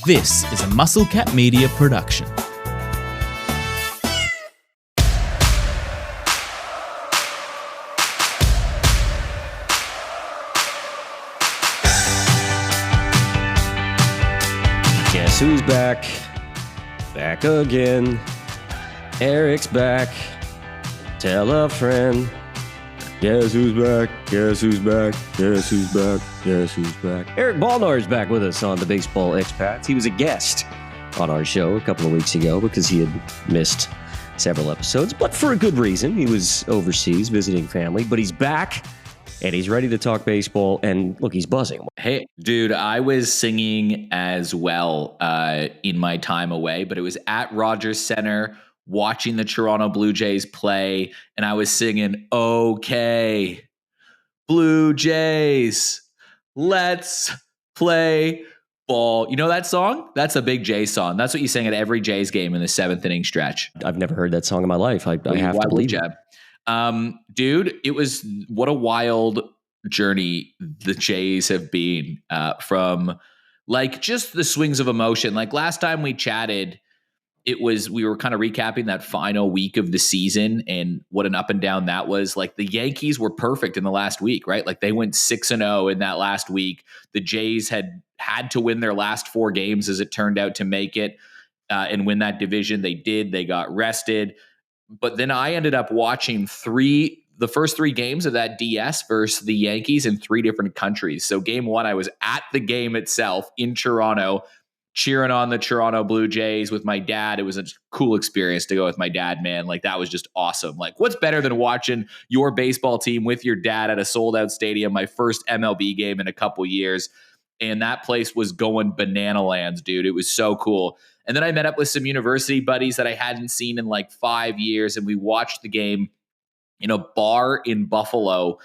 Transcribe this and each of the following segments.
This is a Muscle Cat Media production. Guess who's back? Back again. Eric's back. Tell a friend. Guess who's back? Guess who's back? Guess who's back? Guess who's back? Eric Balnar is back with us on the Baseball Expats. He was a guest on our show a couple of weeks ago because he had missed several episodes, but for a good reason. He was overseas visiting family, but he's back and he's ready to talk baseball. And look, he's buzzing. Hey, dude, I was singing as well in my time away, but it was at Rogers Center watching the Toronto Blue Jays play, and I was singing, "Okay, Blue Jays, let's play ball." You know that song? That's a big Jays song. That's what you sang at every Jays game in the seventh inning stretch. I've never heard that song in my life. I have to believe it. Dude, it was what a wild journey the Jays have been from like just the swings of emotion. Like last time we chatted, we were kind of recapping that final week of the season and what an up and down that was. Like the Yankees were perfect in the last week, right? Like they went 6-0 in that last week. The Jays had to win their last 4 games as it turned out to make it and win that division. They did. They got rested. But then I ended up watching the first 3 games of that DS versus the Yankees in 3 different countries. So game 1, I was at the game itself in Toronto, cheering on the Toronto Blue Jays with my dad. It was a cool experience to go with my dad, man. Like that was just awesome. Like what's better than watching your baseball team with your dad at a sold out stadium, my first MLB game in a couple years. And that place was going banana lands, dude. It was so cool. And then I met up with some university buddies that I hadn't seen in like 5 years. And we watched the game in a bar in Buffalo,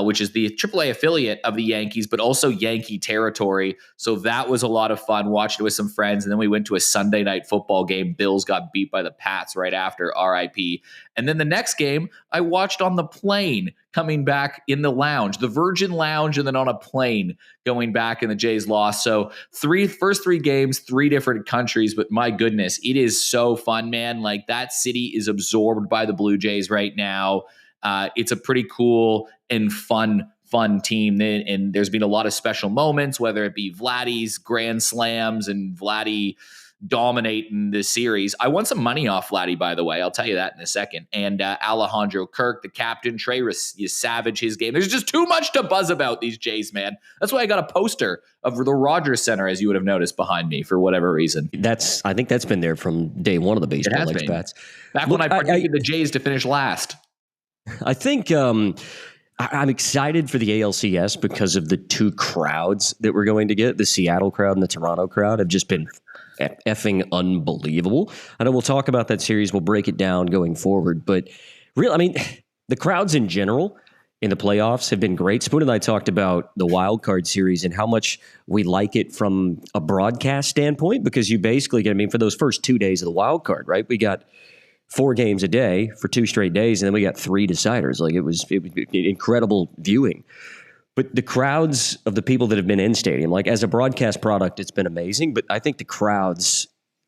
which is the AAA affiliate of the Yankees, but also Yankee territory. So that was a lot of fun. Watched it with some friends. And then we went to a Sunday night football game. Bills got beat by the Pats right after, RIP. And then the next game I watched on the plane coming back in the lounge, the Virgin Lounge, and then on a plane going back, and the Jays lost. So first 3 games, 3 different countries. But my goodness, it is so fun, man. Like that city is absorbed by the Blue Jays right now. It's a pretty cool and fun team. And there's been a lot of special moments, whether it be Vladdy's grand slams and Vladdy dominating the series. I won some money off Vladdy, by the way. I'll tell you that in a second. And Alejandro Kirk, the captain, Trey Savage, his game. There's just too much to buzz about these Jays, man. That's why I got a poster of the Rogers Center, as you would have noticed behind me, for whatever reason. I think that's been there from day one of the Baseball Expats. Back when I predicted the Jays to finish last. I think I'm excited for the ALCS because of the 2 crowds that we're going to get. The Seattle crowd and the Toronto crowd have just been effing unbelievable. I know we'll talk about that series. We'll break it down going forward. But the crowds in general in the playoffs have been great. Spoon and I talked about the wild card series and how much we like it from a broadcast standpoint, because you basically get, for those first 2 days of the wild card, right? We got 4 games a day for 2 straight days, and then we got 3 deciders. Like it was incredible viewing. But the crowds of the people that have been in stadium, like as a broadcast product, it's been amazing. But I think the crowds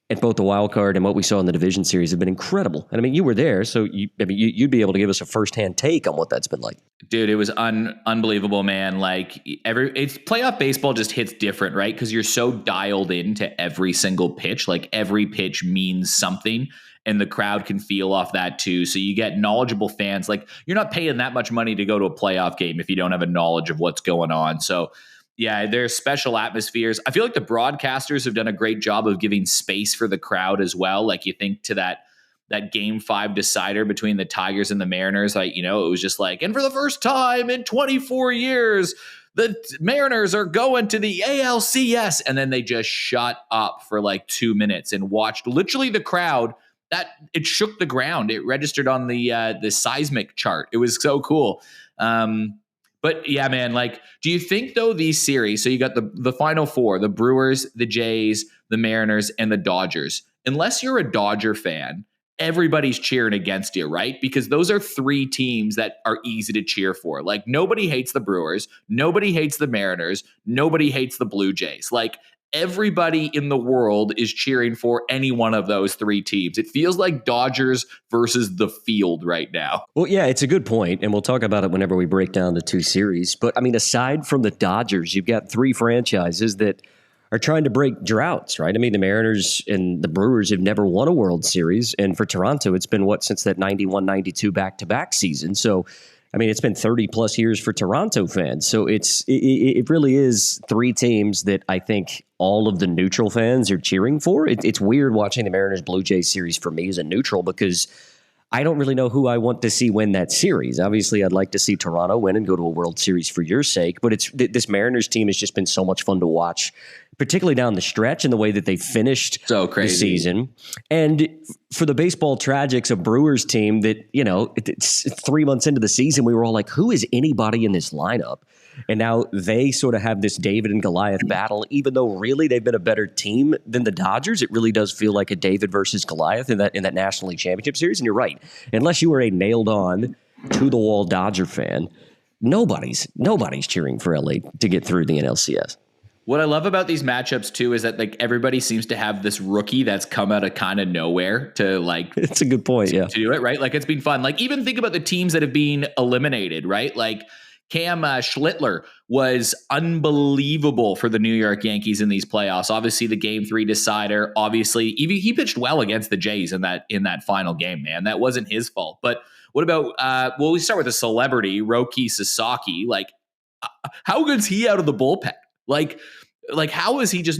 at both the wild card and what we saw in the division series have been incredible. And you were there, so you'd be able to give us a firsthand take on what that's been like. Dude, it was unbelievable, man. Like it's playoff baseball just hits different, right? Because you're so dialed into every single pitch. Like every pitch means something. And the crowd can feel off that too. So you get knowledgeable fans. Like you're not paying that much money to go to a playoff game if you don't have a knowledge of what's going on. So yeah, there's special atmospheres. I feel like the broadcasters have done a great job of giving space for the crowd as well. Like you think to that game 5 decider between the Tigers and the Mariners, like, it was just like, and for the first time in 24 years, the Mariners are going to the ALCS. And then they just shut up for like 2 minutes and watched literally the crowd. That it shook the ground. It registered on the seismic chart. It was so cool. But yeah, man, like, do you think though these series, so you got the final 4, the Brewers, the Jays, the Mariners, and the Dodgers, unless you're a Dodger fan, everybody's cheering against you, right? Because those are 3 teams that are easy to cheer for. Like nobody hates the Brewers, nobody hates the Mariners, nobody hates the Blue Jays. Like everybody in the world is cheering for any one of those three teams. It feels like Dodgers versus the field right now. Well, yeah, it's a good point, and we'll talk about it whenever we break down the two series. But, I mean, aside from the Dodgers, you've got three franchises that are trying to break droughts, right? I mean, the Mariners and the Brewers have never won a World Series, and for Toronto, it's been, since that 91-92 back-to-back season. So, I mean, it's been 30-plus years for Toronto fans. So it really is three teams that I think all of the neutral fans are cheering for. It's weird watching the Mariners-Blue Jays series for me as a neutral because I don't really know who I want to see win that series. Obviously, I'd like to see Toronto win and go to a World Series for your sake, but this Mariners team has just been so much fun to watch, particularly down the stretch and the way that they finished the season. And for the baseball tragics, a Brewers team that, it's 3 months into the season, we were all like, who is anybody in this lineup? And now they sort of have this David and Goliath battle, even though really they've been a better team than the Dodgers. It really does feel like a David versus Goliath in that National League Championship Series. And you're right. Unless you were a nailed-on, to-the-wall Dodger fan, nobody's cheering for LA to get through the NLCS. What I love about these matchups too is that like everybody seems to have this rookie that's come out of kind of nowhere to like. It's a good point, to do it, right? Like it's been fun. Like even think about the teams that have been eliminated, right? Like Cam Schlittler was unbelievable for the New York Yankees in these playoffs. Obviously, the Game 3 decider. Obviously, he pitched well against the Jays in that final game. Man, that wasn't his fault. But what about? We start with a celebrity, Roki Sasaki. Like, how good's he out of the bullpen? Like how is he just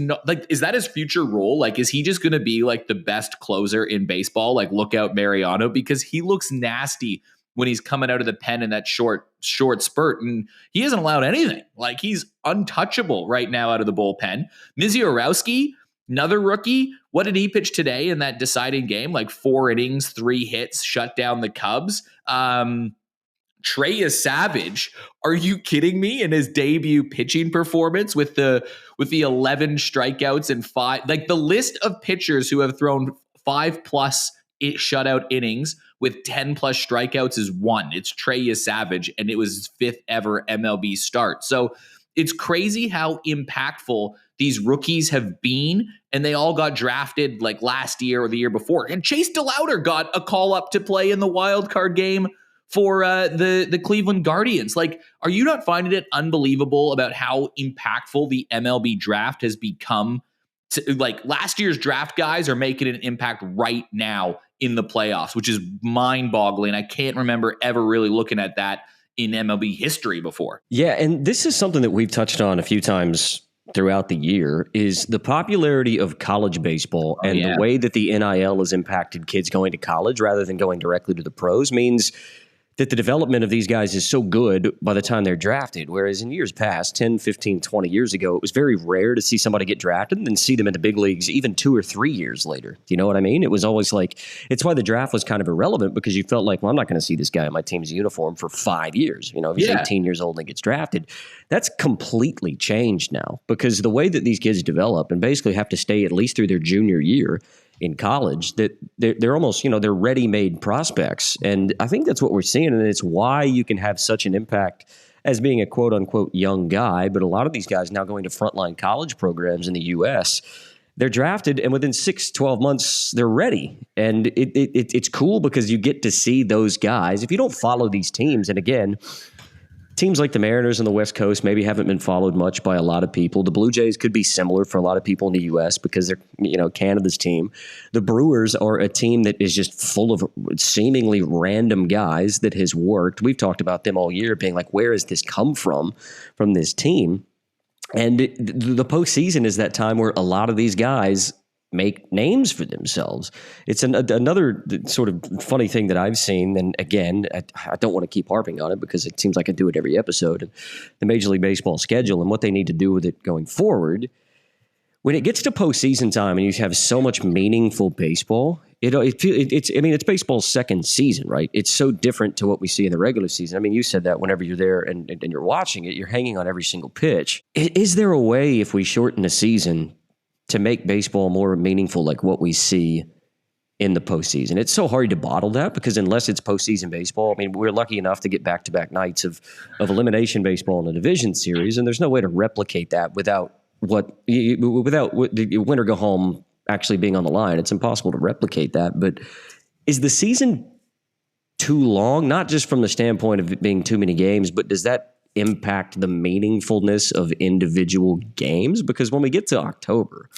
is that his future role? Like, is he just going to be like the best closer in baseball? Like, look out Mariano, because he looks nasty when he's coming out of the pen in that short spurt, and he hasn't allowed anything. Like, he's untouchable right now out of the bullpen. Misiorowski, another rookie. What did he pitch today in that deciding game? Like 4 innings, 3 hits, shut down the Cubs. Trey Savage, are you kidding me? In his debut pitching performance with the 11 strikeouts and 5, like the list of pitchers who have thrown 5+ shutout innings with 10+ strikeouts is 1. It's Trey Savage, and it was his 5th ever MLB start. So it's crazy how impactful these rookies have been, and they all got drafted like last year or the year before. And Chase DeLauder got a call up to play in the wild card game for the Cleveland Guardians. Like, are you not finding it unbelievable about how impactful the MLB draft has become? Like, last year's draft guys are making an impact right now in the playoffs, which is mind-boggling. I can't remember ever really looking at that in MLB history before. Yeah, and this is something that we've touched on a few times throughout the year, is the popularity of college baseball and the way that the NIL has impacted kids going to college rather than going directly to the pros means that the development of these guys is so good by the time they're drafted. Whereas in years past, 10, 15, 20 years ago, it was very rare to see somebody get drafted and then see them in the big leagues even 2 or 3 years later. Do you know what I mean? It was always like, it's why the draft was kind of irrelevant, because you felt like, well, I'm not going to see this guy in my team's uniform for 5 years. If he's 18 years old and gets drafted. That's completely changed now, because the way that these kids develop and basically have to stay at least through their junior year in college, that they're almost, they're ready-made prospects. And I think that's what we're seeing. And it's why you can have such an impact as being a quote-unquote young guy. But a lot of these guys now going to frontline college programs in the U.S., they're drafted, and within 6-12 months, they're ready. And it's cool because you get to see those guys. If you don't follow these teams, and again, teams like the Mariners on the West Coast maybe haven't been followed much by a lot of people. The Blue Jays could be similar for a lot of people in the U.S. because they're, Canada's team. The Brewers are a team that is just full of seemingly random guys that has worked. We've talked about them all year being like, where has this come from this team? And the postseason is that time where a lot of these guys make names for themselves. It's another sort of funny thing that I've seen. And again, I don't want to keep harping on it because it seems like I do it every episode. The Major League Baseball schedule and what they need to do with it going forward. When it gets to postseason time and you have so much meaningful baseball, it's baseball's second season, right? It's so different to what we see in the regular season. I mean, you said that whenever you're there and you're watching it, you're hanging on every single pitch. Is there a way, if we shorten the season, to make baseball more meaningful like what we see in the postseason? It's so hard to bottle that because unless it's postseason baseball, I mean, we're lucky enough to get back-to-back nights of elimination baseball in a division series, and there's no way to replicate that without without the win or go home actually being on the line. It's impossible to replicate that. But is the season too long? Not just from the standpoint of it being too many games, but does that impact the meaningfulness of individual games? Because when we get to October,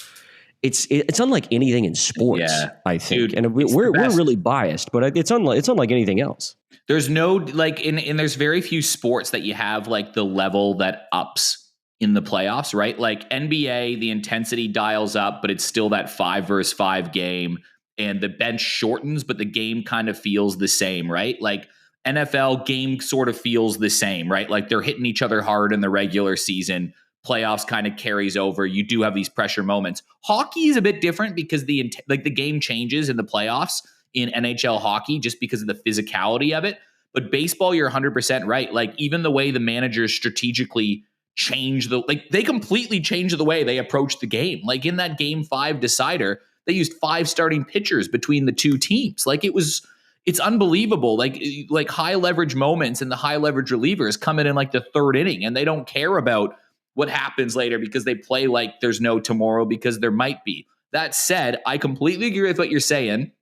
it's unlike anything in sports, I think. Dude, and we're really biased, but it's unlike anything else. There's no and there's very few sports that you have like the level that ups in the playoffs, right? Like NBA, the intensity dials up, but it's still that 5 versus 5 game, and the bench shortens, but the game kind of feels the same, right? Like NFL game sort of feels the same, right? Like they're hitting each other hard in the regular season. Playoffs kind of carries over. You do have these pressure moments. Hockey is a bit different because the game changes in the playoffs in NHL hockey just because of the physicality of it. But baseball, you're 100% right. Like even the way the managers strategically change they completely change the way they approach the game. Like in that game 5 decider, they used 5 starting pitchers between the two teams. Like it's unbelievable. Like high leverage moments and the high leverage relievers come in like the 3rd inning, and they don't care about what happens later because they play like there's no tomorrow, because there might be. That said, I completely agree with what you're saying,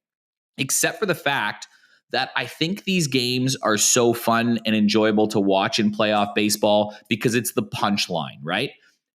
except for the fact that I think these games are so fun and enjoyable to watch in playoff baseball because it's the punchline, right?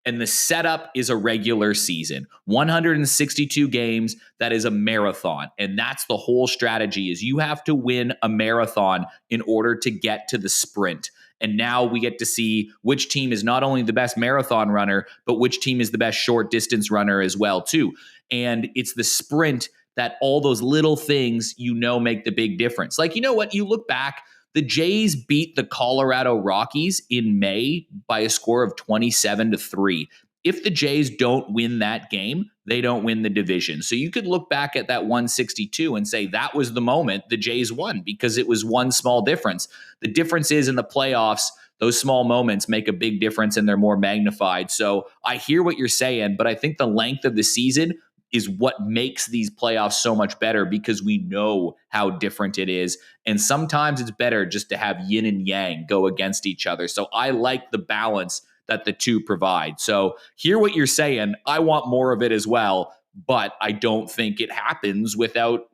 And the setup is a regular season, 162 games. That is a marathon. And that's the whole strategy, is you have to win a marathon in order to get to the sprint. And now we get to see which team is not only the best marathon runner, but which team is the best short distance runner as well, too. And it's the sprint that all those little things, make the big difference. Like, you know what? You look back, the Jays beat the Colorado Rockies in May by a score of 27-3. If the Jays don't win that game, they don't win the division. So you could look back at that 162 and say that was the moment the Jays won, because it was one small difference. The difference is in the playoffs, those small moments make a big difference and they're more magnified. So I hear what you're saying, but I think the length of the season is what makes these playoffs so much better, because we know how different it is. And sometimes it's better just to have yin and yang go against each other. So I like the balance that the two provide. So hear what you're saying. I want more of it as well, but I don't think it happens without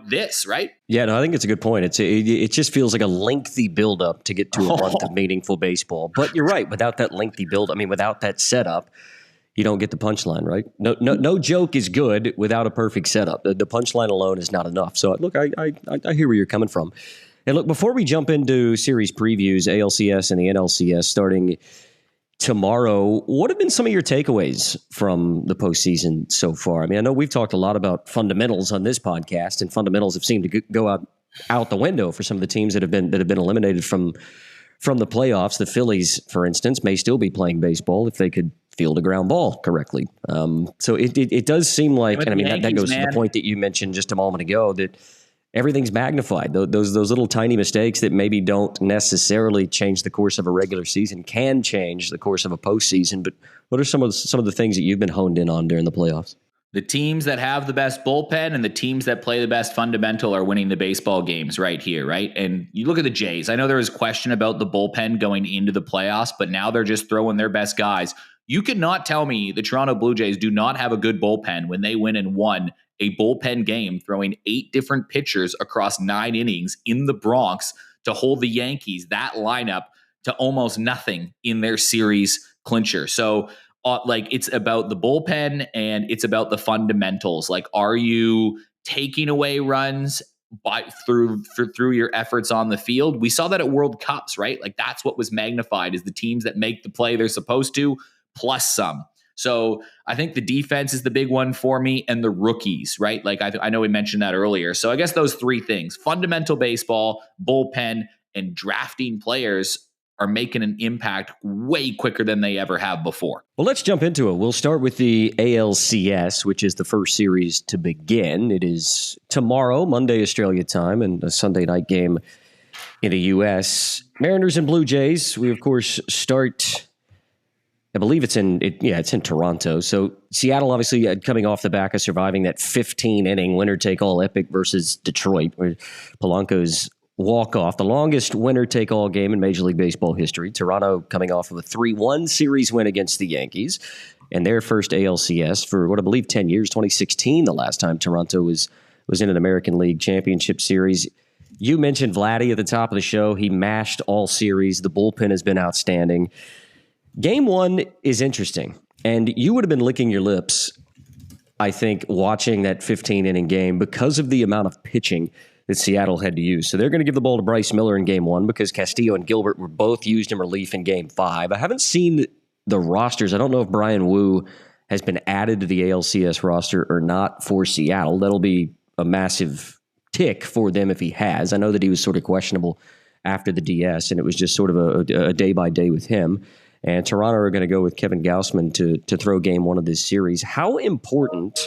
this, right? Yeah, no, I think it's a good point. It just feels like a lengthy buildup to get to a month of meaningful baseball. But you're right. Without that lengthy build, without that setup, you don't get the punchline, right? No joke is good without a perfect setup. The punchline alone is not enough. So look, I hear where you're coming from. And look, before we jump into series previews, ALCS and the NLCS starting tomorrow, what have been some of your takeaways from the postseason so far? I know we've talked a lot about fundamentals on this podcast, and fundamentals have seemed to go out the window for some of the teams that have been eliminated from the playoffs. The Phillies, for instance, may still be playing baseball if they could field a ground ball correctly. So it does seem like, and that goes to the point that you mentioned just a moment ago, that everything's magnified. Those little tiny mistakes that maybe don't necessarily change the course of a regular season can change the course of a postseason. But what are some of the things that you've been honed in on during the playoffs? The teams that have the best bullpen and the teams that play the best fundamental are winning the baseball games right here, right? And you look at the Jays. I know there was question about the bullpen going into the playoffs, but now they're just throwing their best guys. You could not tell me the Toronto Blue Jays do not have a good bullpen when they win and won a bullpen game, throwing 8 different pitchers across 9 innings in the Bronx to hold the Yankees, that lineup, to almost nothing in their series clincher. So it's about the bullpen and it's about the fundamentals. Like, are you taking away runs through your efforts on the field? We saw that at World Cups, right? Like, that's what was magnified, is the teams that make the play they're supposed to, plus some. So I think the defense is the big one for me, and the rookies, right? Like I know we mentioned that earlier. So I guess those 3 things: fundamental baseball, bullpen, and drafting players are making an impact way quicker than they ever have before. Well, let's jump into it. We'll start with the ALCS, which is the first series to begin. It is tomorrow, Monday, Australia time, and a Sunday night game in the U.S. Mariners and Blue Jays. We, of course, start, I believe it's in Toronto. So Seattle, obviously, coming off the back of surviving that 15-inning winner-take-all epic versus Detroit, where Polanco's walk-off, the longest winner-take-all game in Major League Baseball history. Toronto coming off of a 3-1 series win against the Yankees. and their first ALCS for what I believe 10 years, 2016, the last time Toronto was in an American League Championship Series. You mentioned Vladdy at the top of the show. He mashed all series. The bullpen has been outstanding. Game one is interesting, and you would have been licking your lips, I think, watching that 15-inning game because of the amount of pitching that Seattle had to use. So they're going to give the ball to Bryce Miller in game one because Castillo and Gilbert were both used in relief in game five. I haven't seen the rosters. I don't know if Brian Wu has been added to the ALCS roster or not for Seattle. That'll be a massive tick for them if he has. I know that he was sort of questionable after the DS, and it was just sort of a day-by-day with him. And Toronto are going to go with Kevin Gausman to throw game one of this series. How important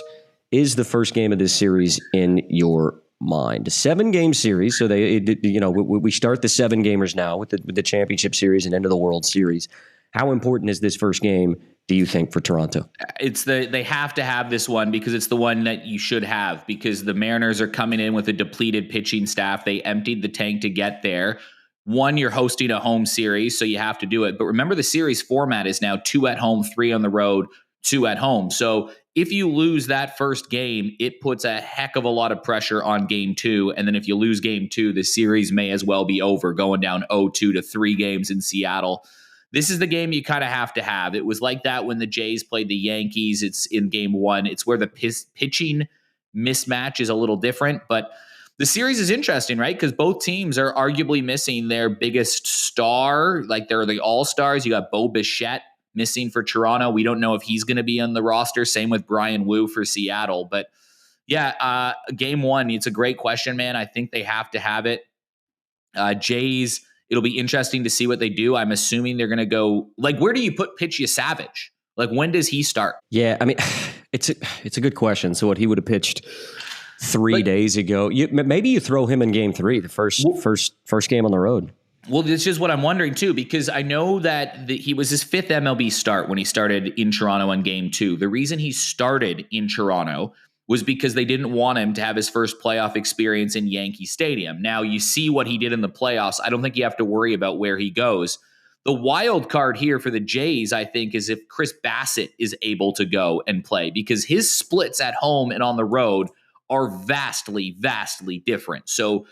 is the first game of this series in your mind? 7-game series, so we start the 7 gamers now with the championship series and into the World Series. How important is this first game, do you think, for Toronto? They have to have this one because it's the one that you should have, because the Mariners are coming in with a depleted pitching staff. They emptied the tank to get there. One, you're hosting a home series, so you have to do it. But remember, the series format is now 2 at home, 3 on the road, 2 at home. So if you lose that first game, it puts a heck of a lot of pressure on game 2. And then if you lose game 2, the series may as well be over, going down 0-2 to 3 games in Seattle. This is the game you kind of have to have. It was like that when the Jays played the Yankees. It's in game 1. It's where the pitching mismatch is a little different. But the series is interesting, right? Because both teams are arguably missing their biggest star. Like, they're the all-stars. You got Bo Bichette missing for Toronto. We don't know if he's going to be on the roster. Same with Brian Wu for Seattle. But yeah, game 1, it's a great question, man. I think they have to have it. Jays, it'll be interesting to see what they do. I'm assuming they're going to go, like, where do you put Pitch Savage? Like, when does he start? Yeah, I mean, it's a good question. So what, he would have pitched 3 days ago. Maybe you throw him in game 3, the first game on the road. Well, this is what I'm wondering too, because I know that he was his 5th MLB start when he started in Toronto in game 2. The reason he started in Toronto was because they didn't want him to have his first playoff experience in Yankee Stadium. Now, you see what he did in the playoffs. I don't think you have to worry about where he goes. The wild card here for the Jays, I think, is if Chris Bassett is able to go and play, because his splits at home and on the road are vastly, vastly different. So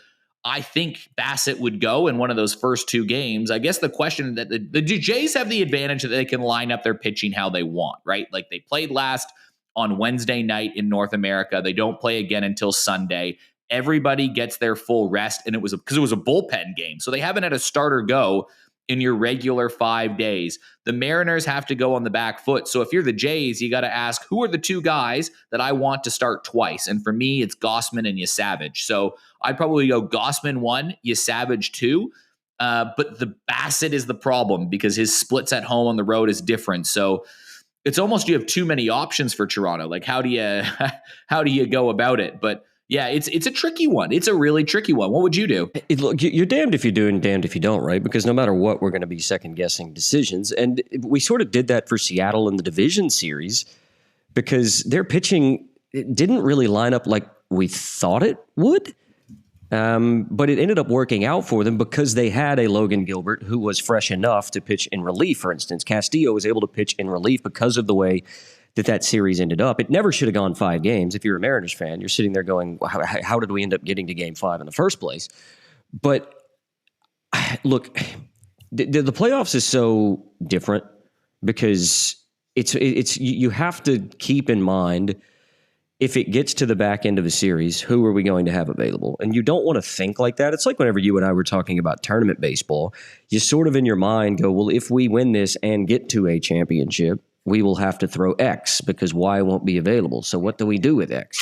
I think Bassett would go in one of those first 2 games. I guess the question that the Jays have the advantage that they can line up their pitching how they want, right? Like, they played last on Wednesday night in North America. They don't play again until Sunday. Everybody gets their full rest, and because it was a bullpen game. So they haven't had a starter go in your regular 5 days. The Mariners have to go on the back foot. So if you're the Jays, you got to ask, who are the 2 guys that I want to start twice? And for me, it's Gausman and Savage. So I'd probably go Gausman 1, Savage 2. But the Bassett is the problem because his splits at home on the road is different. So it's almost, you have too many options for Toronto. Like, how do you go about it? But yeah, it's a tricky one. It's a really tricky one. What would you do? Look, you're damned if you do and damned if you don't, right? Because no matter what, we're going to be second-guessing decisions. And we sort of did that for Seattle in the division series because their pitching didn't really line up like we thought it would. But it ended up working out for them because they had a Logan Gilbert who was fresh enough to pitch in relief, for instance. Castillo was able to pitch in relief because of the way that series ended up. It never should have gone 5 games. If you're a Mariners fan, you're sitting there going, how did we end up getting to game 5 in the first place? But look, the playoffs is so different because it's you have to keep in mind, if it gets to the back end of a series, who are we going to have available? And you don't want to think like that. It's like whenever you and I were talking about tournament baseball, you sort of in your mind go, well, if we win this and get to a championship, we will have to throw X because Y won't be available. So what do we do with X?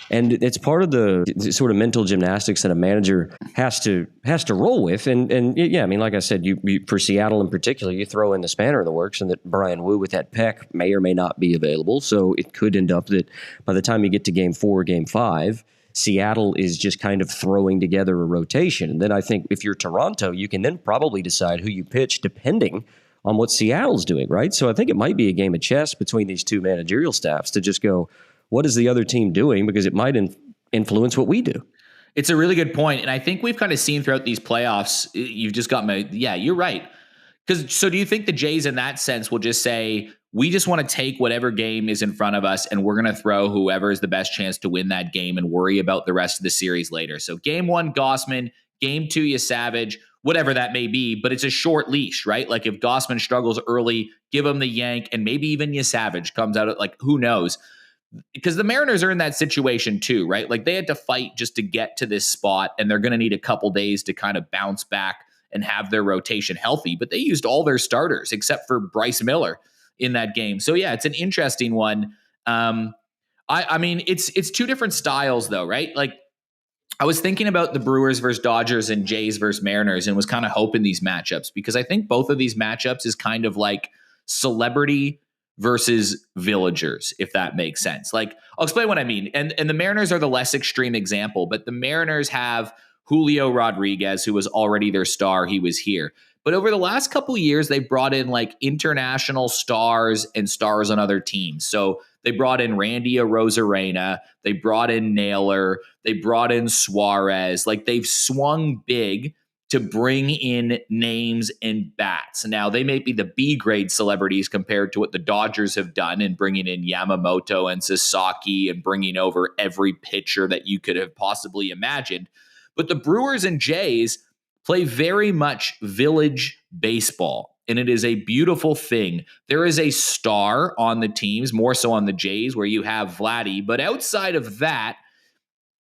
And it's part of the sort of mental gymnastics that a manager has to roll with. And yeah, I mean, like I said, you for Seattle in particular, you throw in the spanner in the works and that Brian Wu with that pec may or may not be available. So it could end up that by the time you get to game 4 or game 5, Seattle is just kind of throwing together a rotation. And then I think if you're Toronto, you can then probably decide who you pitch depending on what Seattle's doing, right? So I think it might be a game of chess between these two managerial staffs to just go, what is the other team doing? Because it might influence what we do. It's a really good point. And I think we've kind of seen throughout these playoffs, you've just got you're right. So do you think the Jays in that sense will just say, we just want to take whatever game is in front of us and we're going to throw whoever is the best chance to win that game and worry about the rest of the series later? So game 1, Gossman, game 2, you Savage, whatever that may be, but it's a short leash, right? Like if Gossman struggles early, give him the yank, and maybe even you Savage comes out like, who knows? Because the Mariners are in that situation too, right? Like they had to fight just to get to this spot, and they're going to need a couple days to kind of bounce back and have their rotation healthy. But they used all their starters except for Bryce Miller in that game. So yeah, it's an interesting one. I mean, it's two different styles though, right? Like I was thinking about the Brewers versus Dodgers and Jays versus Mariners and was kind of hoping these matchups, because I think both of these matchups is kind of like celebrity versus villagers, if that makes sense. Like I'll explain what I mean. And the Mariners are the less extreme example, but the Mariners have Julio Rodriguez, who was already their star. He was here. But over the last couple of years, they've brought in like international stars and stars on other teams. So they brought in Randy Arozarena. They brought in Naylor. They brought in Suarez. Like they've swung big to bring in names and bats. Now, they may be the B-grade celebrities compared to what the Dodgers have done in bringing in Yamamoto and Sasaki and bringing over every pitcher that you could have possibly imagined. But the Brewers and Jays play very much village baseball, and it is a beautiful thing. There is a star on the teams, more so on the Jays, where you have Vladdy, but outside of that,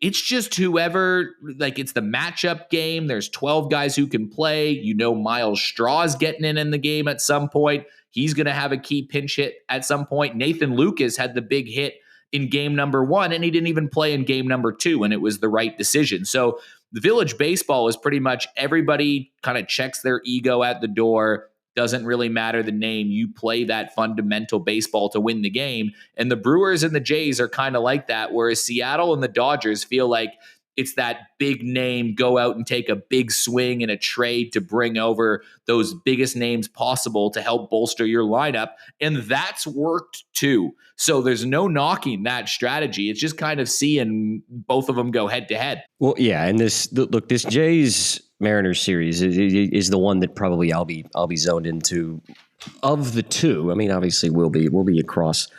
it's just whoever, like it's the matchup game. There's 12 guys who can play. You know, Miles Straw's getting in the game at some point. He's going to have a key pinch hit at some point. Nathan Lucas had the big hit in game number 1, and he didn't even play in game number 2, and it was the right decision. So the village baseball is pretty much everybody kind of checks their ego at the door. Doesn't really matter the name. You play that fundamental baseball to win the game. And the Brewers and the Jays are kind of like that, whereas Seattle and the Dodgers feel like it's that big name, go out and take a big swing in a trade to bring over those biggest names possible to help bolster your lineup. And that's worked too. So there's no knocking that strategy. It's just kind of seeing both of them go head to head. Well, yeah. And this Jays Mariners series is the one that probably I'll be zoned into of the two. I mean, obviously we'll be across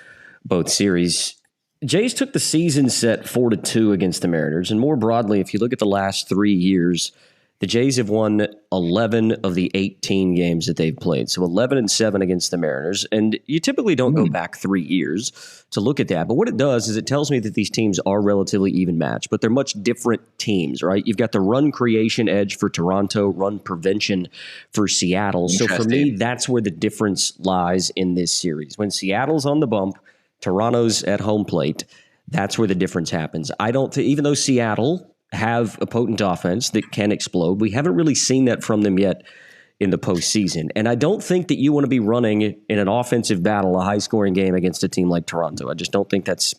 both series. Jays took the season set 4-2 against the Mariners. And more broadly, if you look at the last 3 years, the Jays have won 11 of the 18 games that they've played. So 11-7 against the Mariners. And you typically don't go back 3 years to look at that. But what it does is it tells me that these teams are relatively even matched, but they're much different teams, right? You've got the run creation edge for Toronto, run prevention for Seattle. So for me, that's where the difference lies in this series. When Seattle's on the bump, Toronto's at home plate, that's where the difference happens. I don't think, even though Seattle have a potent offense that can explode, we haven't really seen that from them yet in the postseason. And I don't think that you want to be running in an offensive battle, a high-scoring game against a team like Toronto. I just don't think it's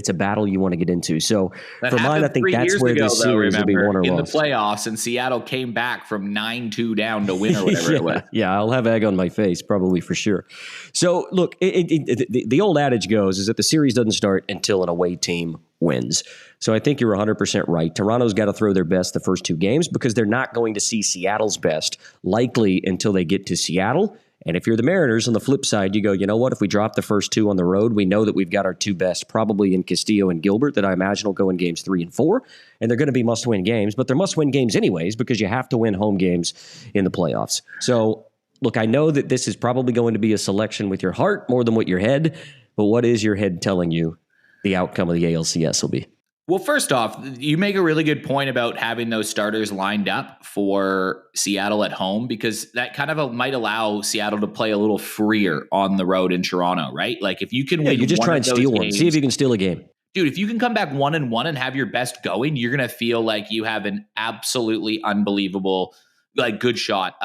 a battle you want to get into. So for mine, I think that's where this series will be won or lost. In the playoffs, and Seattle came back from 9-2 down to win or whatever it was. Yeah, I'll have egg on my face, probably for sure. So look, the old adage goes is that the series doesn't start until an away team wins. So I think you're 100% right. Toronto's got to throw their best the first 2 games because they're not going to see Seattle's best likely until they get to Seattle. And if you're the Mariners, on the flip side, you go, you know what? If we drop the first 2 on the road, we know that we've got our 2 best probably in Castillo and Gilbert that I imagine will go in games 3 and 4. And they're going to be must-win games, but they're must-win games anyways because you have to win home games in the playoffs. So look, I know that this is probably going to be a selection with your heart more than with your head, but what is your head telling you the outcome of the ALCS will be? Well, first off, you make a really good point about having those starters lined up for Seattle at home, because that kind of might allow Seattle to play a little freer on the road in Toronto, right? Like if you can win, you just try and steal one. See if you can steal a game. Dude, if you can come back 1-1 and have your best going, you're going to feel like you have an absolutely unbelievable, like, good shot.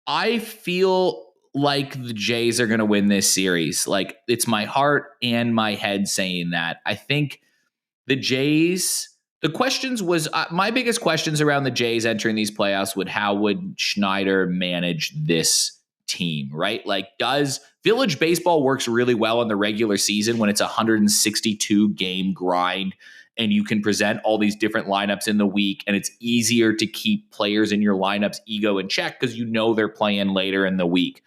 I feel like the Jays are going to win this series. Like, it's my heart and my head saying that. I think the Jays, the questions was, my biggest questions around the Jays entering these playoffs would, how would Schneider manage this team, right? Like, does Village Baseball works really well in the regular season when it's a 162 game grind and you can present all these different lineups in the week, and it's easier to keep players in your lineups ego in check because you know they're playing later in the week.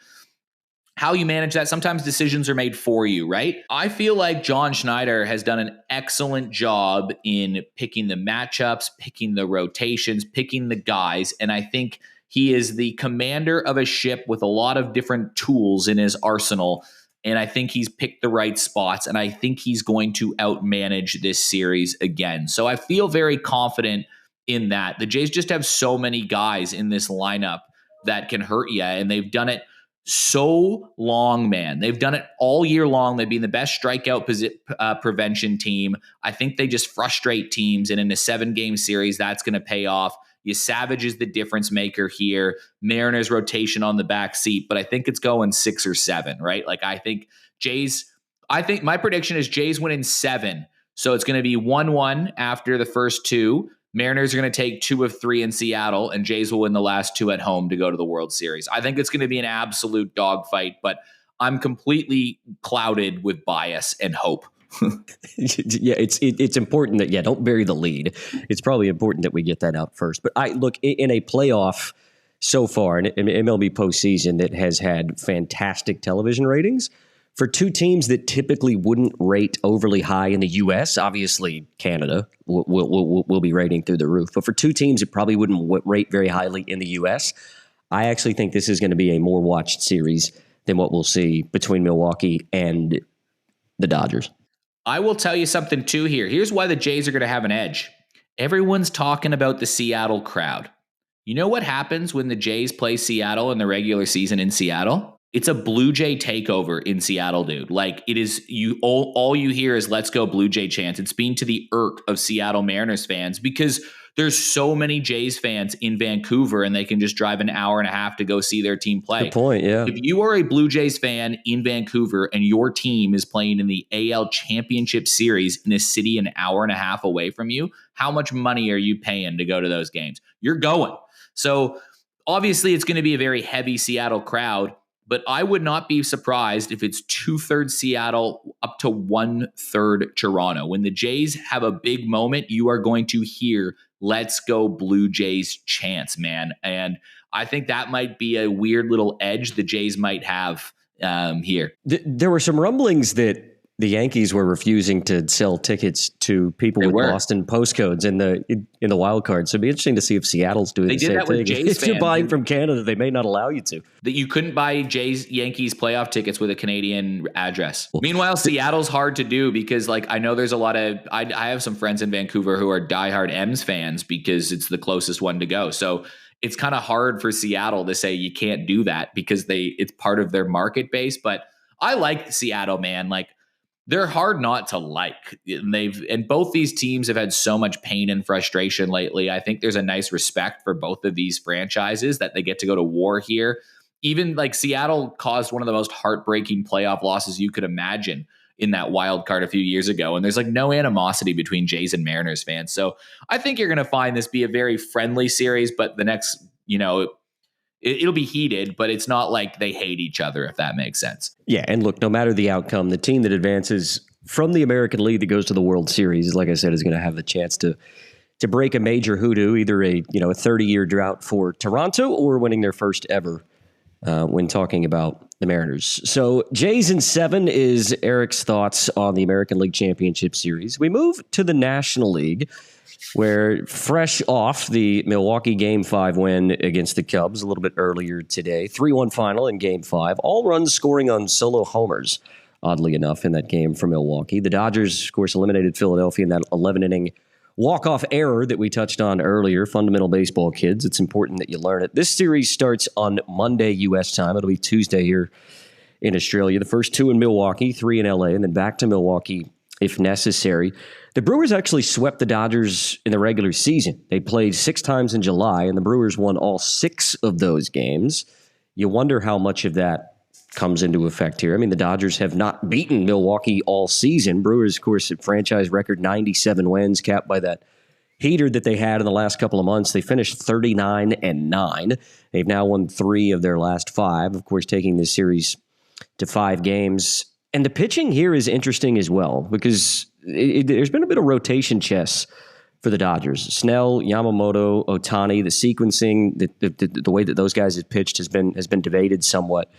How you manage that, sometimes decisions are made for you, right? I feel like John Schneider has done an excellent job in picking the matchups, picking the rotations, picking the guys, and I think he is the commander of a ship with a lot of different tools in his arsenal, and I think he's picked the right spots, and I think he's going to outmanage this series again. So I feel very confident in that. The Jays just have so many guys in this lineup that can hurt you, and they've done it so long, man. They've done it all year long. They've been the best strikeout prevention team. I think they just frustrate teams, and in a 7-game series, that's going to pay off. Savage is the difference maker here. Mariners rotation on the back seat, but I think it's going 6 or 7, right? Like, I think my prediction is Jays win in 7. So it's going to be 1-1 after the first 2. Mariners are going to take 2 of 3 in Seattle, and Jays will win the last 2 at home to go to the World Series. I think it's going to be an absolute dogfight, but I'm completely clouded with bias and hope. Yeah, it's important that, don't bury the lead. It's probably important that we get that out first. But I look, in a playoff so far, in MLB postseason that has had fantastic television ratings, for 2 teams that typically wouldn't rate overly high in the U.S., obviously Canada will be rating through the roof. But for 2 teams that probably wouldn't rate very highly in the U.S., I actually think this is going to be a more watched series than what we'll see between Milwaukee and the Dodgers. I will tell you something, too, here. Here's why the Jays are going to have an edge. Everyone's talking about the Seattle crowd. You know what happens when the Jays play Seattle in the regular season in Seattle? It's a Blue Jay takeover in Seattle, dude. Like, it is, all you hear is "Let's go Blue Jay" chants. It's been to the irk of Seattle Mariners fans because there's so many Jays fans in Vancouver and they can just drive an hour and a half to go see their team play. Good point, yeah. If you are a Blue Jays fan in Vancouver and your team is playing in the AL Championship Series in a city an hour and a half away from you, how much money are you paying to go to those games? You're going. So obviously it's going to be a very heavy Seattle crowd, but I would not be surprised if it's 2/3 Seattle up to 1/3 Toronto. When the Jays have a big moment, you are going to hear "Let's go Blue Jays" chants, man. And I think that might be a weird little edge the Jays might have here. There were some rumblings that the Yankees were refusing to sell tickets to people with Boston postcodes in the wild card. So it'd be interesting to see if Seattle's doing the same thing. If you're buying from Canada, they may not allow you to. That you couldn't buy Yankees playoff tickets with a Canadian address. Meanwhile, Seattle's hard to do because, like, I know there's a lot of I have some friends in Vancouver who are diehard M's fans because it's the closest one to go. So it's kind of hard for Seattle to say you can't do that because it's part of their market base. But I like Seattle, man. Like, they're hard not to like. And both these teams have had so much pain and frustration lately. I think there's a nice respect for both of these franchises that they get to go to war here. Even like Seattle caused one of the most heartbreaking playoff losses you could imagine in that wild card a few years ago. And there's like no animosity between Jays and Mariners fans. So I think you're going to find this be a very friendly series, but the next, it'll be heated, but it's not like they hate each other, if that makes sense. Yeah, and look, no matter the outcome, the team that advances from the American League that goes to the World Series, like I said, is going to have the chance to break a major hoodoo, either a 30-year drought for Toronto or winning their first ever when talking about the Mariners. So Jays in 7 is Eric's thoughts on the American League Championship Series. We move to the National League, where fresh off the Milwaukee Game 5 win against the Cubs a little bit earlier today, 3-1 final in Game 5, all runs scoring on solo homers, oddly enough, in that game for Milwaukee. The Dodgers, of course, eliminated Philadelphia in that 11-inning walk-off error that we touched on earlier. Fundamental baseball, kids. It's important that you learn it. This series starts on Monday U.S. time. It'll be Tuesday here in Australia. The first 2 in Milwaukee, 3 in L.A., and then back to Milwaukee if necessary. The Brewers actually swept the Dodgers in the regular season. They played 6 times in July, and the Brewers won all 6 of those games. You wonder how much of that comes into effect here. I mean, the Dodgers have not beaten Milwaukee all season. Brewers, of course, at franchise record 97 wins, capped by that heater that they had in the last couple of months. They finished 39-9. They've now won 3 of their last 5, of course, taking this series to 5 games. And the pitching here is interesting as well because there's been a bit of rotation chess for the Dodgers. Snell, Yamamoto, Ohtani, the sequencing, the way that those guys have pitched has been debated somewhat.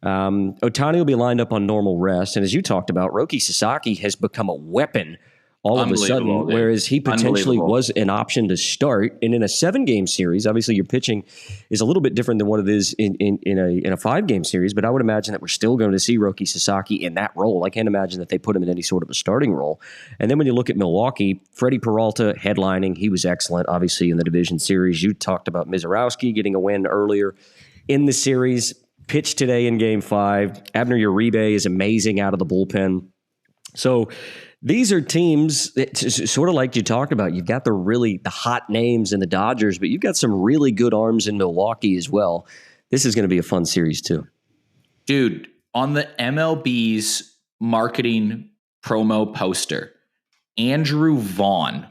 Ohtani will be lined up on normal rest. And as you talked about, Roki Sasaki has become a weapon all of a sudden, whereas he potentially was an option to start. And in a 7-game series, obviously your pitching is a little bit different than what it is in a 5-game series, but I would imagine that we're still going to see Roki Sasaki in that role. I can't imagine that they put him in any sort of a starting role. And then when you look at Milwaukee, Freddie Peralta headlining, he was excellent, obviously, in the division series. You talked about Mizorowski getting a win earlier in the series, pitched today in Game 5. Abner Uribe is amazing out of the bullpen. So these are teams that, sort of like you talked about, you've got the hot names in the Dodgers, but you've got some really good arms in Milwaukee as well. This is going to be a fun series too. Dude, on the MLB's marketing promo poster, Andrew Vaughn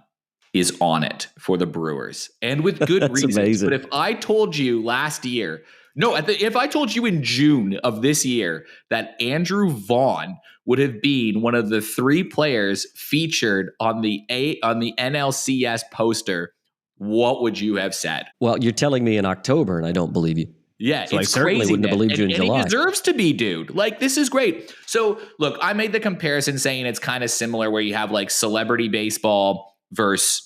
is on it for the Brewers, and with good reason. Amazing. But if I told you last year, if I told you in June of this year that Andrew Vaughn would have been one of the 3 players featured on the NLCS poster, what would you have said? Well, you're telling me in October, and I don't believe you. Yeah, so it's I certainly crazy, wouldn't have believed you in July. And he deserves to be, dude. Like, this is great. So, look, I made the comparison saying it's kind of similar where you have like celebrity baseball versus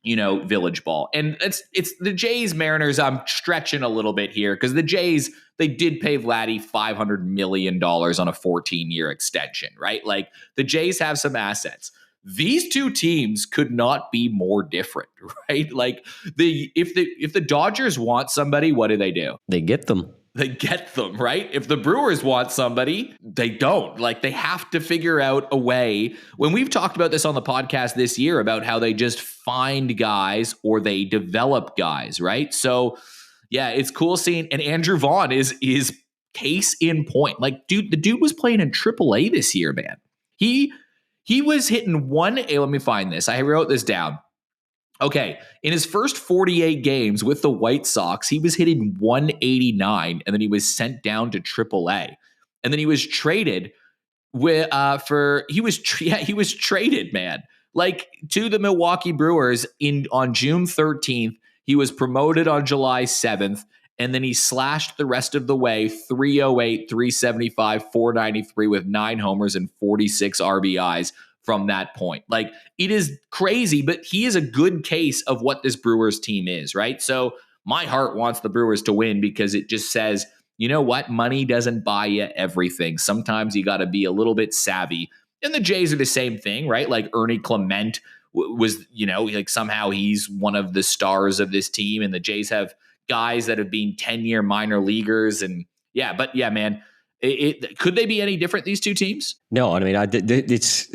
village ball. And it's the Jays Mariners. I'm stretching a little bit here because the Jays, they did pay Vladdy $500 million on a 14-year extension, right? Like, the Jays have some assets. These two teams could not be more different, right? Like, if the Dodgers want somebody, what do? They get them. They get them, right? If the Brewers want somebody, they don't. Like, they have to figure out a way. When we've talked about this on the podcast this year about how they just find guys or they develop guys, right? So, yeah, it's cool seeing. And Andrew Vaughn is case in point. Like, dude, the dude was playing in AAA this year, man. He was hitting let me find this. I wrote this down. Okay, in his first 48 games with the White Sox, he was hitting 189, and then he was sent down to AAA, and then he was traded he was traded, man, like, to the Milwaukee Brewers on June 13th. He was promoted on July 7th, and then he slashed the rest of the way, 308, 375, 493 with 9 homers and 46 RBIs. From that point. Like, it is crazy, but he is a good case of what this Brewers team is, right? So my heart wants the Brewers to win because it just says, you know what? Money doesn't buy you everything. Sometimes you got to be a little bit savvy. And the Jays are the same thing, right? Like, Ernie Clement was, like, somehow he's one of the stars of this team, and the Jays have guys that have been 10-year minor leaguers. And yeah, man, could they be any different, these two teams? No, I mean, it's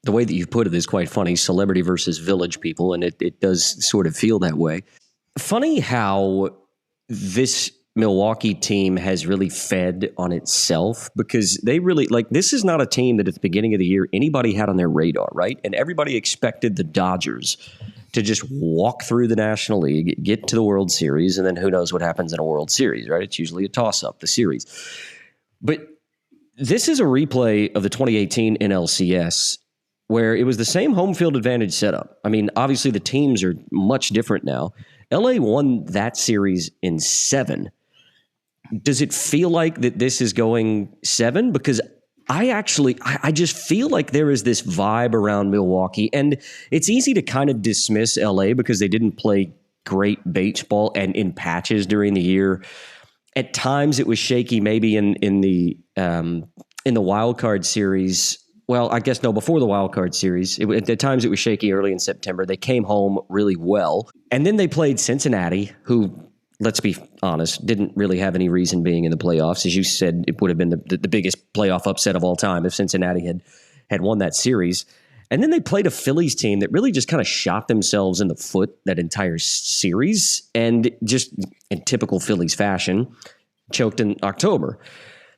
the way that you put it is quite funny, celebrity versus village people, and it does sort of feel that way. Funny how this Milwaukee team has really fed on itself, because they really, like, this is not a team that at the beginning of the year anybody had on their radar, right? And everybody expected the Dodgers to just walk through the National League, get to the World Series, and then who knows what happens in a World Series, right? It's usually a toss-up, the series. But this is a replay of the 2018 NLCS where it was the same home field advantage setup. I mean, obviously the teams are much different now. LA won that series in 7. Does it feel like that this is going 7? Because I just feel like there is this vibe around Milwaukee, and it's easy to kind of dismiss LA because they didn't play great baseball and in patches during the year. At times it was shaky, maybe in the wild card series. Well, I guess no, before the wild card series. At times it was shaky early in September. They came home really well. And then they played Cincinnati, who, let's be honest, didn't really have any reason being in the playoffs. As you said, it would have been the biggest playoff upset of all time if Cincinnati had won that series. And then they played a Phillies team that really just kind of shot themselves in the foot that entire series, and just in typical Phillies fashion, choked in October.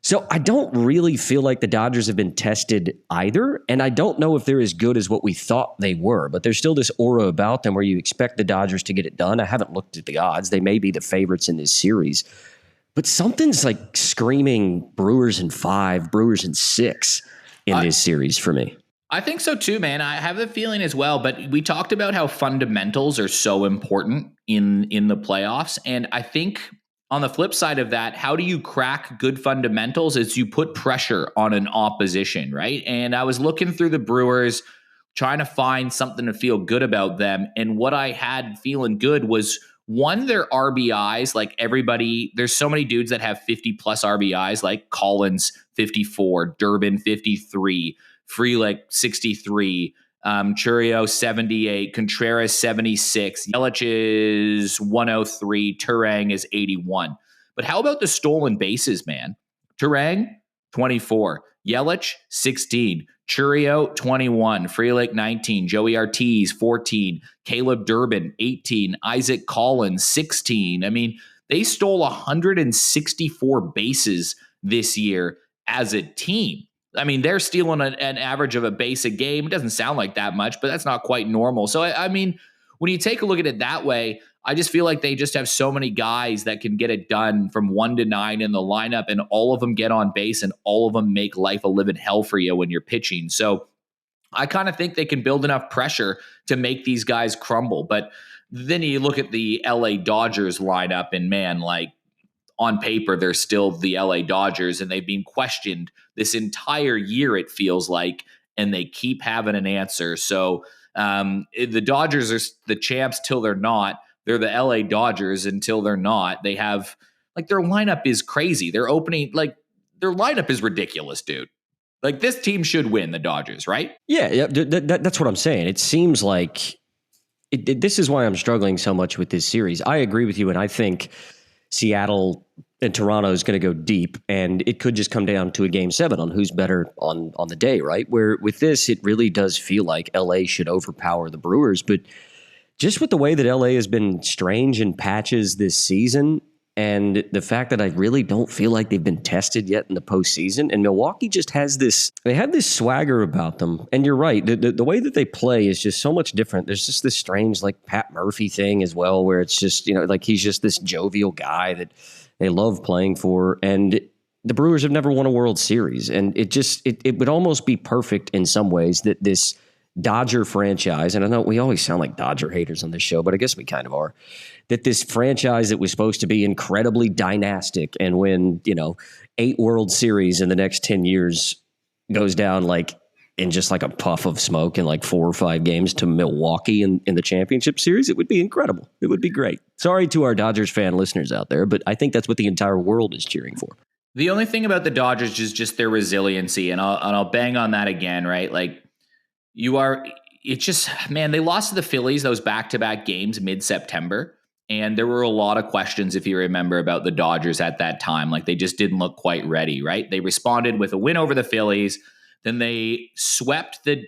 So I don't really feel like the Dodgers have been tested either. And I don't know if they're as good as what we thought they were, but there's still this aura about them where you expect the Dodgers to get it done. I haven't looked at the odds. They may be the favorites in this series, but something's like screaming Brewers in 5, Brewers in 6 in this series for me. I think so too, man. I have the feeling as well, but we talked about how fundamentals are so important in the playoffs. And I think on the flip side of that, how do you crack good fundamentals is you put pressure on an opposition, right? And I was looking through the Brewers, trying to find something to feel good about them. And what I had feeling good was, one, their RBIs. Like everybody, there's so many dudes that have 50 plus RBIs, like Collins 54, Durbin 53, Frelick 63, Churio 78, Contreras 76, Yelich is 103, Turang is 81. But how about the stolen bases, man? Turang 24, Yelich 16, Churio 21, Frelick 19, Joey Ortiz 14, Caleb Durbin 18, Isaac Collins 16. I mean, they stole 164 bases this year as a team. I mean, they're stealing an average of a base a game. It doesn't sound like that much, but that's not quite normal. So, I mean, when you take a look at it that way, I just feel like they just have so many guys that can get it done from 1 to 9 in the lineup, and all of them get on base and all of them make life a living hell for you when you're pitching. So I kind of think they can build enough pressure to make these guys crumble. But then you look at the LA Dodgers lineup, and man, like, on paper, they're still the LA Dodgers, and they've been questioned this entire year, it feels like, and they keep having an answer. So the Dodgers are the champs till they're not. They're the LA Dodgers until they're not. They have, like, their lineup is crazy. Their lineup is ridiculous, dude. Like, this team should win, the Dodgers, right? Yeah, that's what I'm saying. It seems like this is why I'm struggling so much with this series. I agree with you, and I think Seattle and Toronto is going to go deep, and it could just come down to a game 7 on who's better on the day, right? Where with this, it really does feel like LA should overpower the Brewers, but just with the way that LA has been strange in patches this season, and the fact that I really don't feel like they've been tested yet in the postseason, and Milwaukee just has they have this swagger about them. And you're right, the way that they play is just so much different. There's just this strange, like, Pat Murphy thing as well, where it's just, like, he's just this jovial guy that they love playing for. And the Brewers have never won a World Series. And it would almost be perfect in some ways that this Dodger franchise, and I know we always sound like Dodger haters on this show, but I guess we kind of are, that this franchise that was supposed to be incredibly dynastic and win, 8 World Series in the next 10 years goes down like in just like a puff of smoke in like 4 or 5 games to Milwaukee in the championship series. It would be incredible. It would be great. Sorry to our Dodgers fan listeners out there, but I think that's what the entire world is cheering for. The only thing about the Dodgers is just their resiliency, and I'll bang on that again, right? Like, it's just, man, they lost to the Phillies, those back-to-back games mid-September. And there were a lot of questions, if you remember, about the Dodgers at that time. Like, they just didn't look quite ready, right? They responded with a win over the Phillies. Then they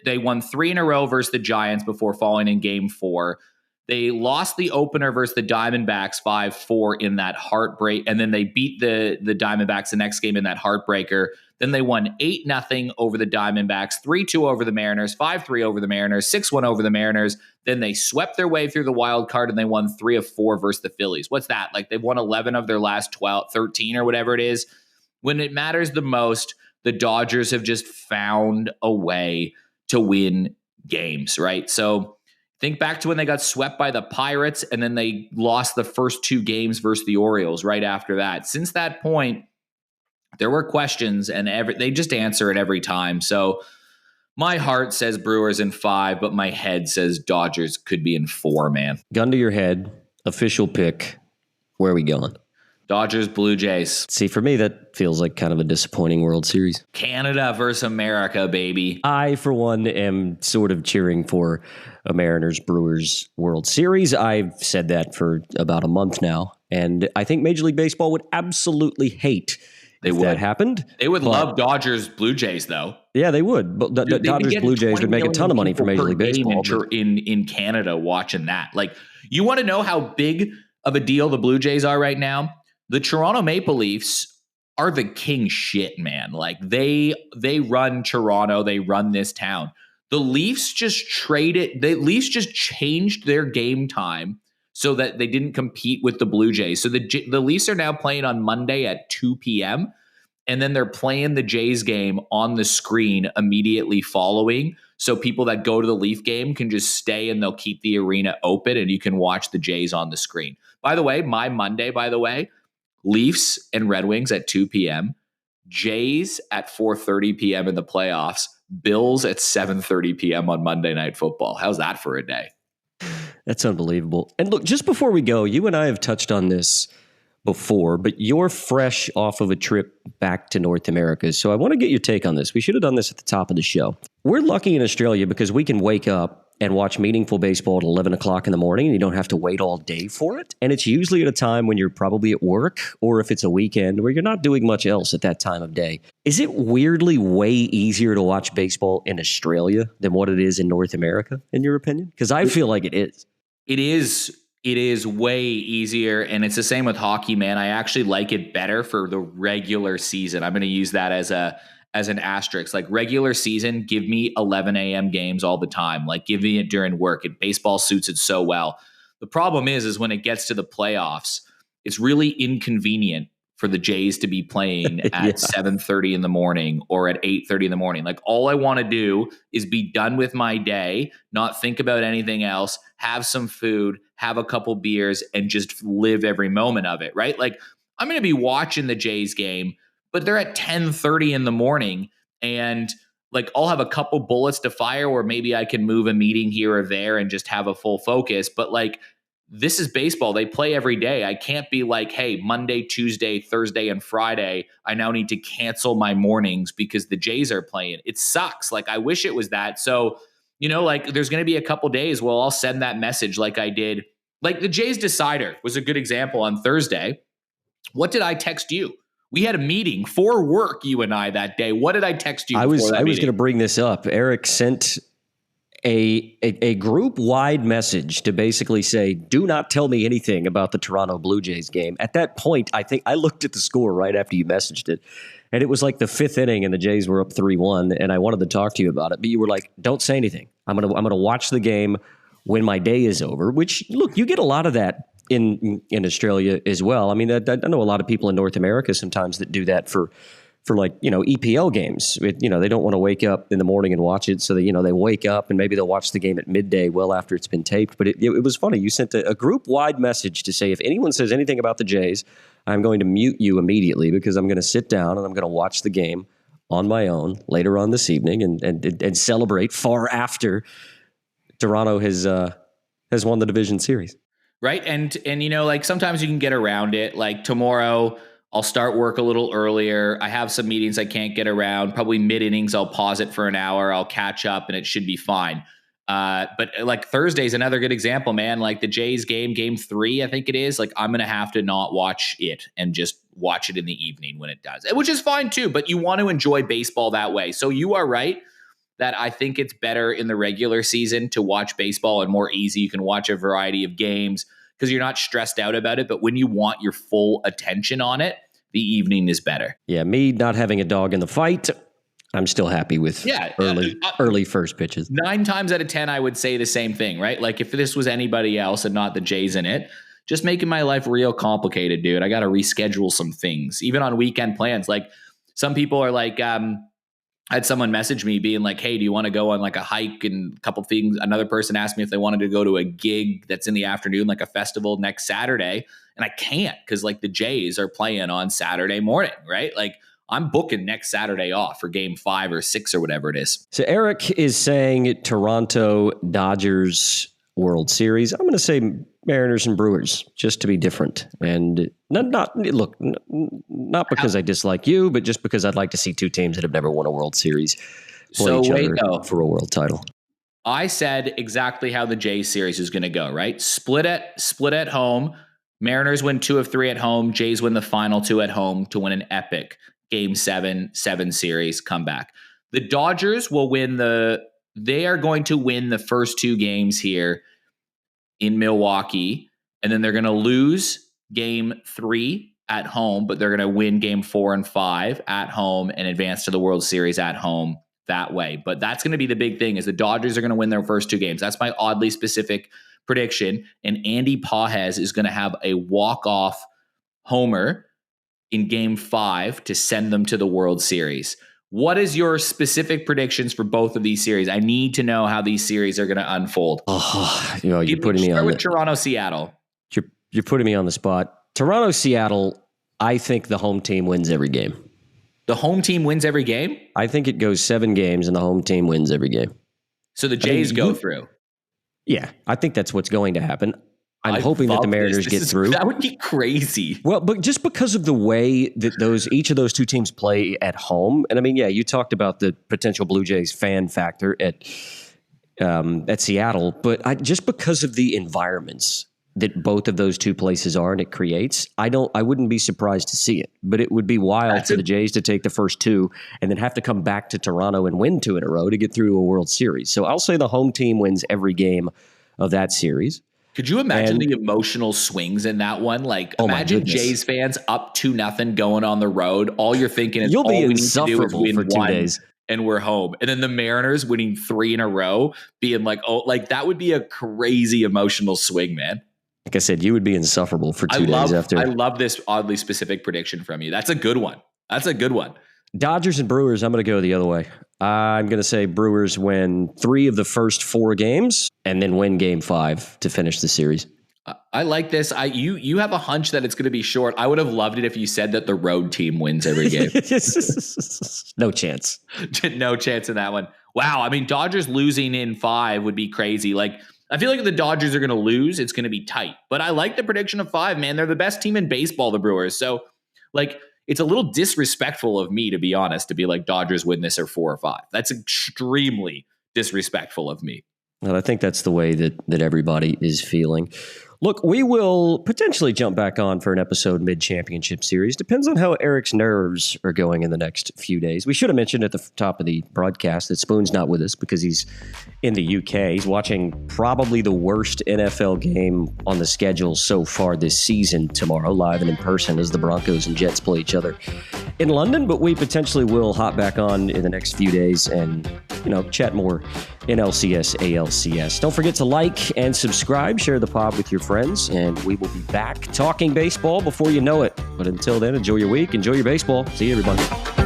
they won 3 in a row versus the Giants before falling in game 4. They lost the opener versus the Diamondbacks 5-4 in that heartbreak. And then they beat the Diamondbacks the next game in that heartbreaker. Then they won 8-0 over the Diamondbacks, 3-2 over the Mariners, 5-3 over the Mariners, 6-1 over the Mariners. Then they swept their way through the wild card, and they won 3 of 4 versus the Phillies. What's that? Like, they've won 11 of their last 13 or whatever it is. When it matters the most, the Dodgers have just found a way to win games, right? So think back to when they got swept by the Pirates, and then they lost the first 2 games versus the Orioles right after that. Since that point, there were questions, and they just answer it every time. So my heart says Brewers in 5, but my head says Dodgers could be in 4, man. Gun to your head, official pick. Where are we going? Dodgers, Blue Jays. See, for me, that feels like kind of a disappointing World Series. Canada versus America, baby. I, for one, am sort of cheering for a Mariners-Brewers World Series. I've said that for about a month now, and I think Major League Baseball would absolutely hate that happened. They would love Dodgers, Blue Jays, though. Yeah, they would. But Dodgers, Blue Jays would make a ton of money for Major League Baseball. In Canada watching that. Like, you want to know how big of a deal the Blue Jays are right now? The Toronto Maple Leafs are the king shit, man. Like they run Toronto, they run this town. The Leafs just changed their game time so that they didn't compete with the Blue Jays. So the Leafs are now playing on Monday at 2 p.m. and then they're playing the Jays game on the screen immediately following. So people that go to the Leaf game can just stay and they'll keep the arena open and you can watch the Jays on the screen. By the way, my Monday, Leafs and Red Wings at 2 p.m., Jays at 4:30 p.m. in the playoffs, Bills at 7:30 p.m. on Monday Night Football. How's that for a day? That's unbelievable. And look, just before we go, you and I have touched on this before, but you're fresh off of a trip back to North America. So I want to get your take on this. We should have done this at the top of the show. We're lucky in Australia because we can wake up and watch meaningful baseball at 11 o'clock in the morning, and you don't have to wait all day for it. And it's usually at a time when you're probably at work, or if it's a weekend where you're not doing much else at that time of day. Is it weirdly way easier to watch baseball in Australia than what it is in North America, in your opinion? Because I feel like it is. It is way easier, and it's the same with hockey, man. I actually like it better for the regular season. I'm going to use that as an asterisk. Like regular season, give me 11 a.m. games all the time. Like give me it during work. And baseball suits it so well. The problem is when it gets to the playoffs, it's really inconvenient for the Jays to be playing at 7:30 in the morning or at 8:30 in the morning. Like all I want to do is be done with my day, not think about anything else, have some food, have a couple beers, and just live every moment of it, right? Like I'm going to be watching the Jays game, but they're at 10:30 in the morning, and like I'll have a couple bullets to fire, or maybe I can move a meeting here or there and just have a full focus. But like, this is baseball. They play every day. I can't be like, hey, Monday, Tuesday, Thursday, and Friday, I now need to cancel my mornings because the Jays are playing. It sucks. Like, I wish it was that. So, like there's going to be a couple days where I'll send that message like I did. Like the Jays Decider was a good example on Thursday. What did I text you? We had a meeting for work, you and I, that day. What did I text you? I was going to bring this up. Eric sent a group-wide message to basically say, do not tell me anything about the Toronto Blue Jays game. At that point, I think I looked at the score right after you messaged it, and it was like the fifth inning, and the Jays were up 3-1, and I wanted to talk to you about it. But you were like, don't say anything. I'm gonna watch the game when my day is over, which, look, you get a lot of that in Australia as well. I mean, I know a lot of people in North America sometimes that do that for like, EPL games. They don't want to wake up in the morning and watch it. So they wake up and maybe they'll watch the game at midday well after it's been taped. But it was funny. You sent a group-wide message to say, if anyone says anything about the Jays, I'm going to mute you immediately because I'm going to sit down and I'm going to watch the game on my own later on this evening and celebrate far after Toronto has won the division series. Right. And like sometimes you can get around it. Like tomorrow, I'll start work a little earlier. I have some meetings I can't get around. Probably mid innings, I'll pause it for an hour. I'll catch up and it should be fine. But like Thursday's another good example, man. Like the Jays game 3, I think it is. Like I'm going to have to not watch it and just watch it in the evening when it does, which is fine too. But you want to enjoy baseball that way. So you are right that I think it's better in the regular season to watch baseball and more easy. You can watch a variety of games because you're not stressed out about it. But when you want your full attention on it, the evening is better. Yeah, me not having a dog in the fight, I'm still happy with early first pitches. 9 times out of 10, I would say the same thing, right? Like if this was anybody else and not the Jays in it, just making my life real complicated, dude. I got to reschedule some things, even on weekend plans. Like some people are like, I had someone message me being like, hey, do you want to go on like a hike and a couple things? Another person asked me if they wanted to go to a gig that's in the afternoon, like a festival next Saturday. And I can't because like the Jays are playing on Saturday morning, right? Like I'm booking next Saturday off for game 5 or 6 or whatever it is. So Eric is saying Toronto Dodgers World Series. I'm going to say Mariners and Brewers, just to be different. And not because I dislike you, but just because I'd like to see 2 teams that have never won a World Series play each other for a world title. I said exactly how the Jays series is going to go, right? Split at home. Mariners win 2 of 3 at home. Jays win the final 2 at home to win an epic Game 7 series comeback. The Dodgers will they are going to win the first 2 games here in Milwaukee, and then they're going to lose Game 3 at home, but they're going to win game 4 and 5 at home and advance to the World Series at home that way. But that's going to be the big thing, is the Dodgers are going to win their first 2 games. That's my oddly specific prediction. And Andy Pages is going to have a walk-off homer in game 5 to send them to the World Series. What is your specific predictions for both of these series? I need to know how these series are going to unfold. You're putting me on with Toronto, Seattle. You're putting me on the spot. Toronto, Seattle, I think the home team wins every game. The home team wins every game? I think it goes 7 games and the home team wins every game. So the Jays go through. Yeah, I think that's what's going to happen. I'm hoping that the Mariners get through. That would be crazy. Well, but just because of the way that each of those 2 teams play at home, and I mean, yeah, you talked about the potential Blue Jays fan factor at Seattle, but just because of the environments that both of those 2 places are and it creates, I wouldn't be surprised to see it. But it would be wild for the Jays to take the first 2 and then have to come back to Toronto and win 2 in a row to get through a World Series. So I'll say the home team wins every game of that series. Could you imagine the emotional swings in that one? Like, imagine Jays fans up 2-0 going on the road. All you're thinking is, you'll be insufferable for 2 days. And we're home. And then the Mariners winning 3 in a row, being like, oh, like that would be a crazy emotional swing, man. Like I said, you would be insufferable for 2 days after. I love this oddly specific prediction from you. That's a good one. Dodgers and Brewers, I'm going to go the other way. I'm going to say Brewers win 3 of the first 4 games and then win game 5 to finish the series. I like this. You have a hunch that it's going to be short. I would have loved it if you said that the road team wins every game. No chance. No chance in that one. Wow. I mean, Dodgers losing in 5 would be crazy. Like, I feel like if the Dodgers are going to lose, it's going to be tight. But I like the prediction of 5, man. They're the best team in baseball, the Brewers. So, like, it's a little disrespectful of me, to be honest, to be like Dodgers win this or 4 or 5. That's extremely disrespectful of me. Well, I think that's the way that everybody is feeling. Look, we will potentially jump back on for an episode mid-championship series. Depends on how Eric's nerves are going in the next few days. We should have mentioned at the top of the broadcast that Spoon's not with us because he's in the UK. He's watching probably the worst NFL game on the schedule so far this season tomorrow, live and in person, as the Broncos and Jets play each other in London. But we potentially will hop back on in the next few days and, chat more NLCS, ALCS. Don't forget to like and subscribe, share the pod with your friends, and we will be back talking baseball before you know it. But until then, enjoy your week, enjoy your baseball. See you, everybody.